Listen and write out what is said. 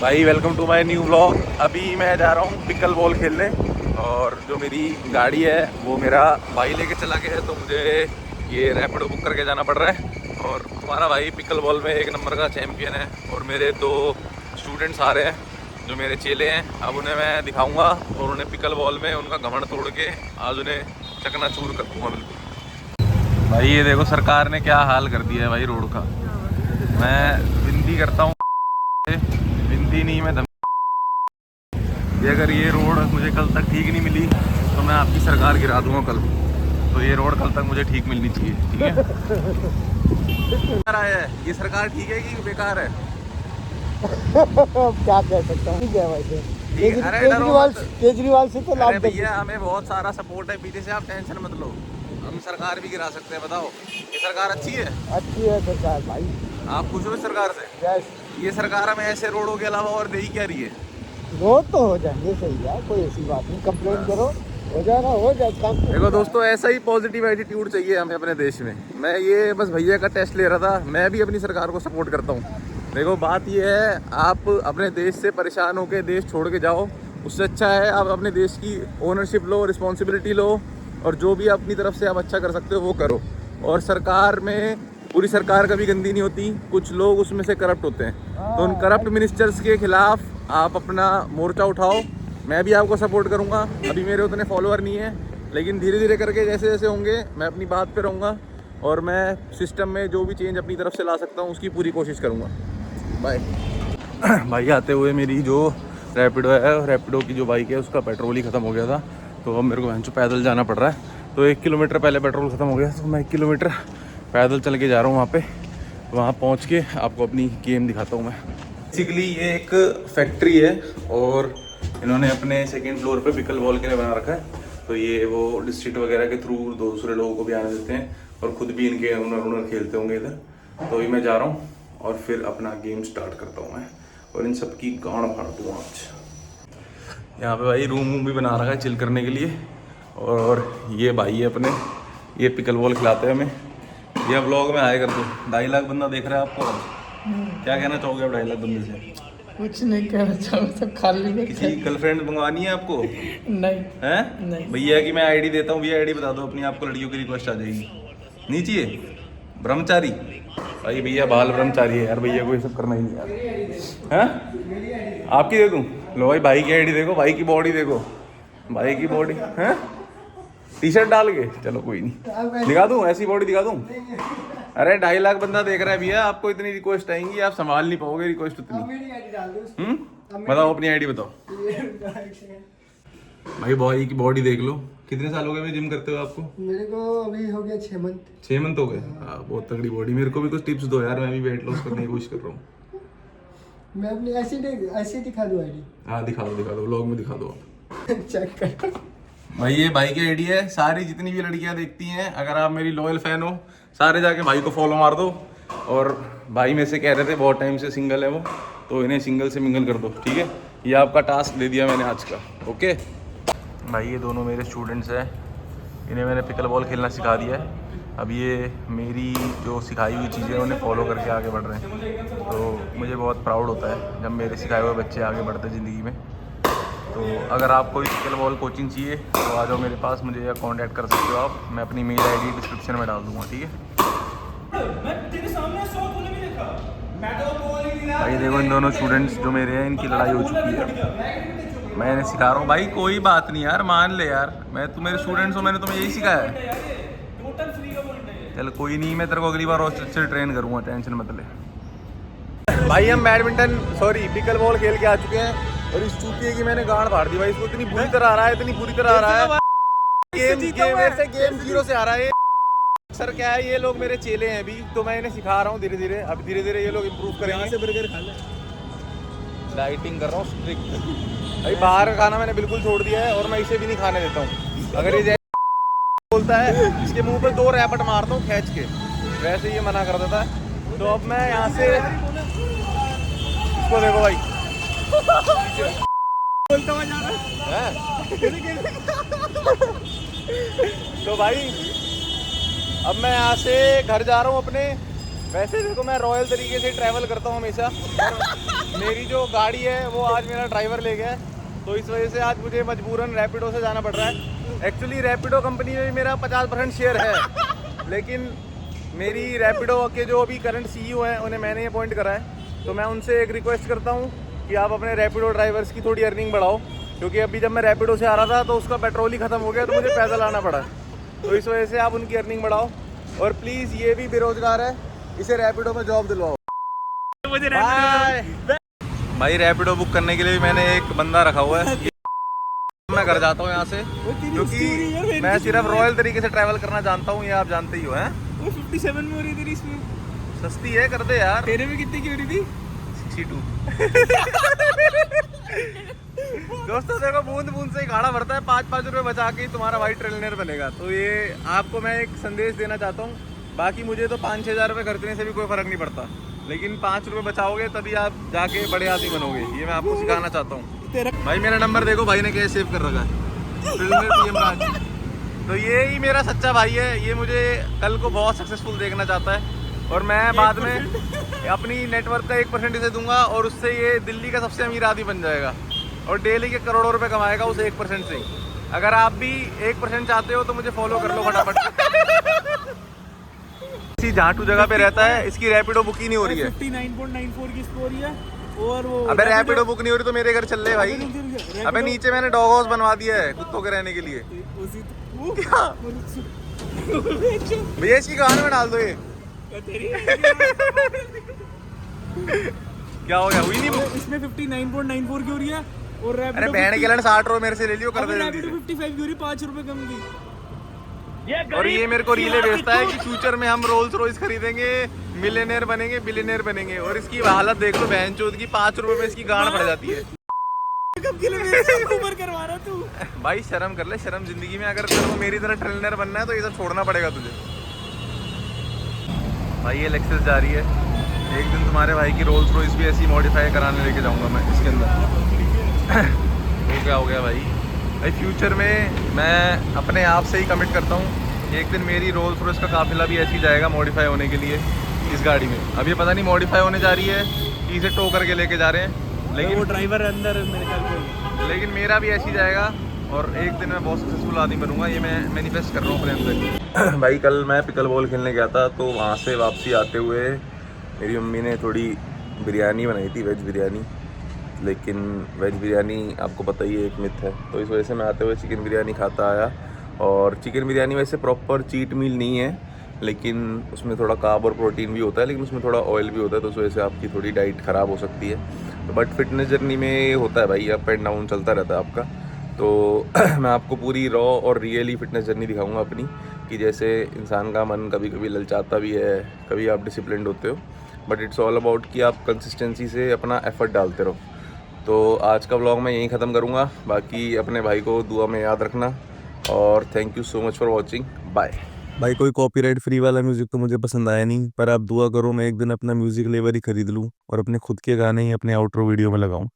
भाई welcome to my new vlog. अभी मैं जा रहा हूँ पिकल बॉल खेलने और जो मेरी गाड़ी है वो मेरा भाई लेके चला गया है, तो मुझे ये रैपिडो बुक करके जाना पड़ रहा है। और तुम्हारा भाई पिकल बॉल में 1 नंबर का चैम्पियन है और मेरे 2 स्टूडेंट्स आ रहे हैं जो मेरे चेले हैं। अब उन्हें मैं दिखाऊँगा और उन्हें पिकल बॉल में उनका घमंड तोड़ के आज उन्हें चकनाचूर कर दूँगा बिल्कुल। भाई ये देखो सरकार ने क्या हाल कर दिया है भाई रोड का। मैं विनती करता हूँ, विनती नहीं मैं ये अगर ये रोड मुझे कल तक ठीक नहीं मिली तो मैं आपकी सरकार गिरा दूंगा कल। तो ये रोड कल तक मुझे ठीक मिलनी चाहिए, ठीक है। ये सरकार ठीक है कि बेकार है? क्या कह सकता हूँ। ठीक है भाई, केजरीवाल से तो अरे भैया हमें बहुत सारा सपोर्ट है पीछे से, आप टेंशन मत लो, हम सरकार भी गिरा सकते हैं। बताओ ये सरकार अच्छी है? अच्छी है सरकार भाई। आप खुश हो इस सरकार से? यस। ये सरकार हमें ऐसे रोडों के अलावा और दे ही क्या रही है? रोड तो हो जाएंगे, सही है, कोई ऐसी बात नहीं। कंप्लेन करो, हो जाएगा, हो जाए काम। देखो दोस्तों, ऐसा ही पॉजिटिव एटीट्यूड चाहिए हमें अपने देश में। मैं ये बस भैया का टेस्ट ले रहा था, मैं भी अपनी सरकार को सपोर्ट करता हूँ। देखो बात ये है, आप अपने देश से परेशान होकर देश छोड़ के जाओ, उससे अच्छा है आप अपने देश की ओनरशिप लो, रिस्पॉन्सिबिलिटी लो और जो भी अपनी तरफ से आप अच्छा कर सकते हो वो करो। और सरकार में पूरी सरकार कभी गंदी नहीं होती, कुछ लोग उसमें से करप्ट होते हैं, तो उन करप्ट मिनिस्टर्स के खिलाफ आप अपना मोर्चा उठाओ। मैं भी आपको सपोर्ट करूंगा। अभी मेरे उतने फॉलोअर नहीं है, लेकिन धीरे धीरे करके जैसे जैसे होंगे मैं अपनी बात पे रहूँगा और मैं सिस्टम में जो भी चेंज अपनी तरफ से ला सकता हूँ उसकी पूरी कोशिश करूँगा। बाय। भाई आते हुए मेरी जो रैपिडो है, रैपिडो की जो बाइक है उसका पेट्रोल ही ख़त्म हो गया था, तो अब मेरे को पैदल जाना पड़ रहा है। तो 1 किलोमीटर पहले पेट्रोल ख़त्म हो गया, तो मैं 1 किलोमीटर पैदल चल के जा रहा हूँ वहाँ पे। वहाँ पहुँच के आपको अपनी गेम दिखाता हूँ मैं। बेसिकली ये एक फैक्ट्री है और इन्होंने अपने 2nd फ्लोर पे पिकल बॉल के लिए बना रखा है। तो ये वो डिस्ट्रिक्ट वगैरह के थ्रू दूसरे लोगों को भी आने देते हैं और ख़ुद भी इनके ओनर खेलते होंगे इधर। तो अभी मैं जा रहा हूँ और फिर अपना गेम स्टार्ट करता हूँ मैं और इन सब की गांड फाड़ दूँगा आज। यहाँ पे भाई रूम भी बना रखा है चिल करने के लिए। और ये भाई है अपने, ये पिकल बॉल खिलाते हैं हमें। ये व्लॉग में आया कर दो। 2.5 लाख बंदा देख रहा है आपको। क्या कहना चाहोगे आप 2.5 लाख बंदे से? कुछ नहीं कहना चाहूँ, सब खाली में। किसी गर्लफ्रेंड मंगवानी है आपको? नहीं है नहीं। भैया की मैं आईडी देता हूँ, भैया आईडी बता दो अपनी, आपको लड़कियों की रिक्वेस्ट आ जाएगी। नहीं चाहिए? ब्रह्मचारी भाई, भैया बाल ब्रह्मचारी है यार, भैया को ये सब करना ही नहीं यार। हैं आपकी दे दूँ? लो भाई की आईडी देखो, भाई की बॉडी देखो, भाई की बॉडी है टी-शर्ट डाल के। चलो कोई नहीं, दिखा दूँ ऐसी बॉडी दिखा दूँ? अरे 2.5 लाख बंदा देख रहा है भैया, आपको इतनी रिक्वेस्ट आएंगी, आप संभाल नहीं पाओगे रिक्वेस्ट उतनी। बताओ अपनी आईडी बताओ। भाई बॉय की बॉडी देख लो। कितने साल हो गए जिम करते हो आपको? मेरे को अभी हो गया 6 मंथ। 6 मंथ हो गए? बहुत तगड़ी बॉडी। मेरे को भी कुछ टिप्स दो यार, मैं भी वेट लॉस करने की कोशिश कर रहा हूँ। मैं अपनी ऐसे दिखा दूँ आईडी? हाँ दिखा दो व्लॉग में दिखा दो आप। चेक कर भाई ये भाई की आईडी है, सारी जितनी भी लड़कियां देखती हैं, अगर आप मेरी लॉयल फैन हो सारे जाके भाई को फॉलो मार दो। और भाई में से कह रहे थे बहुत टाइम से सिंगल है वो, तो इन्हें सिंगल से मिंगल कर दो, ठीक है। ये आपका टास्क दे दिया मैंने आज का, ओके। भाई ये दोनों मेरे स्टूडेंट्स हैं, इन्हें मैंने पिकल बॉल खेलना सिखा दिया है। अब ये मेरी जो सिखाई हुई चीज़ें उन्हें फॉलो करके आगे बढ़ रहे हैं, तो मुझे बहुत प्राउड होता है जब मेरे सिखाए हुए बच्चे आगे बढ़ते हैं ज़िंदगी में। तो अगर आपको पिकल बॉल कोचिंग चाहिए तो आ जाओ मेरे पास, मुझे कांटेक्ट कर सकते हो आप। मैं अपनी मेल आईडी डिस्क्रिप्शन में डाल दूँगा, ठीक है। भाई देखो इन दोनों स्टूडेंट्स जो मेरे हैं, इनकी लड़ाई हो चुकी है। मैं इन्हें सिखा रहा हूँ भाई, कोई बात नहीं यार, मान ले यार, मैं तुम मेरे स्टूडेंट्स हो, मैंने तुम्हें यही सिखाया है। चल कोई नहीं, मैं तेरे को अगली बार और अच्छे से ट्रेन करूँगा, टेंशन मत ले। भाई हम पिकल बॉल खेल के आ चुके हैं और इस चूतिए की मैंने गांड फाड़ दी भाई। इसको इतनी बुरी तरह आ रहा है, इतनी बुरी तरह आ रहा है। गेम 0 से आ रहा है। सर क्या है, ये लोग मेरे चेले हैं अभी, तो मैं इन्हें सिखा रहा हूँ धीरे धीरे। अब धीरे धीरे ये लोग इम्प्रूव करेंगे। से बर्गर खा ले। डाइटिंग कर रहा हूँ स्ट्रिक्ट भाई, बाहर का खाना मैंने बिल्कुल छोड़ दिया है और मैं इसे भी नहीं खाने देता हूँ। अगर ये बोलता है इसके मुंह पे 2 रैपट मारता हूँ खींच के, वैसे ये मना कर देता है। तो अब मैं यहाँ से इसको देखो भाई बोलता हुआ जा रहा है। तो भाई अब मैं यहाँ से घर जा रहा हूँ अपने। वैसे देखो मैं रॉयल तरीके से ट्रैवल करता हूँ हमेशा। मेरी जो गाड़ी है वो आज मेरा ड्राइवर ले गया है, तो इस वजह से आज मुझे मजबूरन रैपिडो से जाना पड़ रहा है। एक्चुअली रैपिडो कंपनी में भी मेरा 50% शेयर है, लेकिन मेरी रैपिडो के जो अभी करंट सीईओ हैं उन्हें मैंने अपॉइंट करा है, तो मैं उनसे एक रिक्वेस्ट करता हूँ कि आप अपने रैपिडो ड्राइवर्स की थोड़ी अर्निंग बढ़ाओ, क्योंकि अभी जब मैं रैपिडो से आ रहा था तो उसका पेट्रोल ही ख़त्म हो गया, तो मुझे पैदल आना पड़ा। तो इस वजह से आप उनकी अर्निंग बढ़ाओ, और प्लीज़ ये भी बेरोजगार है, इसे रैपिडो में जॉब दिलवाओ। मुझे भाई रैपिडो बुक करने के लिए भी मैंने एक बंदा रखा हुआ है। मैं घर जाता हूँ यहाँ से, क्योंकि मैं सिर्फ रॉयल तरीके से ट्रैवल करना जानता हूँ, ये आप जानते ही हो हैं। वो 57 में हो रही थी इसमें, सस्ती है, कर दे यार। तेरे में कितनी की हो रही थी? 62। दोस्तों देखो, बूंद बूंद से ही गाड़ा भरता है, 5-5 रुपए बचा के ही तुम्हारा भाई ट्रिलियनर बनेगा। तो ये आपको मैं एक संदेश देना चाहता हूँ। बाकी मुझे तो 5-6 हज़ार रुपये खर्चने से भी कोई फर्क नहीं पड़ता, लेकिन 5 रुपये बचाओगे तभी आप जाके बड़े आदमी बनोगे, ये मैं आपको सिखाना चाहता हूँ। भाई मेरा नंबर देखो भाई ने कैसे सेव कर रखा है, ट्रिलियनर PM राज। तो ये ही मेरा सच्चा भाई है, ये मुझे कल को बहुत सक्सेसफुल देखना चाहता है, और मैं बाद में अपनी नेटवर्क का 1% इसे दूंगा, और उससे ये दिल्ली का सबसे अमीर आदमी बन जाएगा, और डेली के करोड़ों रुपए कमाएगा उस 1% से ही। अगर आप भी 1% चाहते हो तो मुझे फॉलो कर लो फटाफट। इसी झाटू जगह पे रहता है, इसकी रैपिडो बुक ही नहीं हो रही है। 59.94 की स्कोर है, और वो अबे रैपिडो बुक नहीं हो रही तो मेरे घर चल ले भाई। अबे नीचे मैंने डॉग हाउस बनवा दिया है कुत्तों के रहने के लिए। क्या भैया इसकी कहानी में डाल दो ये। क्या हो गया, हुई नहीं बुक? इसमें 59.94 की हो रही है, और अरे बहन के 60 रुपए मेरे से ले लियो, कर दे जल्दी से। 55 की हो रही है, 5 रुपए कम की। और ये मेरे को रीले भेजता है कि फ्यूचर में हम रोल्स रॉयस खरीदेंगे, मिलियनेयर बनेंगे, बिलियनेयर बनेंगे, और इसकी हालत देख लो बहन चोद की, 5 रुपए में इसकी गांड पड़ जाती है। कब के लिए मेरे से ऊपर करवा रहा तू? भाई शर्म कर ले, शर्म जिंदगी में। अगर तेरे को मेरी तरह ट्रेनर बनना है तो ये सब छोड़ना पड़ेगा तुझे। भाई ये लेक्सस जा रही है, एक दिन तुम्हारे भाई की रोल्स रॉयस भी ऐसी मॉडिफाई कराने लेके जाऊंगा मैं इसके अंदर। वो क्या हो गया भाई? भाई फ्यूचर में मैं अपने आप से ही कमिट करता हूँ कि एक दिन मेरी रोल्स रॉयस का काफिला भी ऐसी जाएगा मॉडिफाई होने के लिए इस गाड़ी में। अब ये पता नहीं मॉडिफाई होने जा रही है कि इसे टो करके लेके जा रहे हैं, लेकिन वो ड्राइवर अंदर मेरे ख्याल में, लेकिन मेरा भी ऐसी जाएगा, और एक दिन मैं बहुत सक्सेसफुल आदमी बनूंगा, ये मैं मैनिफेस्ट कर रहा हूँ अपने अंदर। भाई कल मैं पिकल बॉल खेलने गया था, तो वहाँ से वापसी आते हुए मेरी मम्मी ने थोड़ी बिरयानी बनाई थी, वेज बिरयानी। लेकिन वेज बिरयानी आपको पता ही है एक मिथ है, तो इस वजह से मैं आते हुए चिकन बिरयानी खाता आया। और चिकन बिरयानी वैसे प्रॉपर चीट मील नहीं है, लेकिन उसमें थोड़ा कार्ब और प्रोटीन भी होता है, लेकिन उसमें थोड़ा ऑयल भी होता है, तो उस वजह से आपकी थोड़ी डाइट ख़राब हो सकती है। तो बट फिटनेस जर्नी में होता है भाई, अप एंड डाउन चलता रहता है आपका। तो मैं आपको पूरी रॉ और रियली फिटनेस जर्नी दिखाऊंगा अपनी, कि जैसे इंसान का मन कभी कभी ललचाता भी है, कभी आप डिसिप्लिन्ड होते हो, बट इट्स ऑल अबाउट कि आप कंसिस्टेंसी से अपना एफर्ट डालते रहो। तो आज का व्लॉग मैं यहीं ख़त्म करूँगा, बाकी अपने भाई को दुआ में याद रखना, और thank you so much for watching, bye. भाई कोई कॉपीराइट फ्री वाला म्यूजिक तो मुझे पसंद आया नहीं, पर आप दुआ करो मैं एक दिन अपना म्यूजिक लेवर ही खरीद लूं और अपने खुद के गाने ही अपने आउटरो वीडियो में लगाऊं।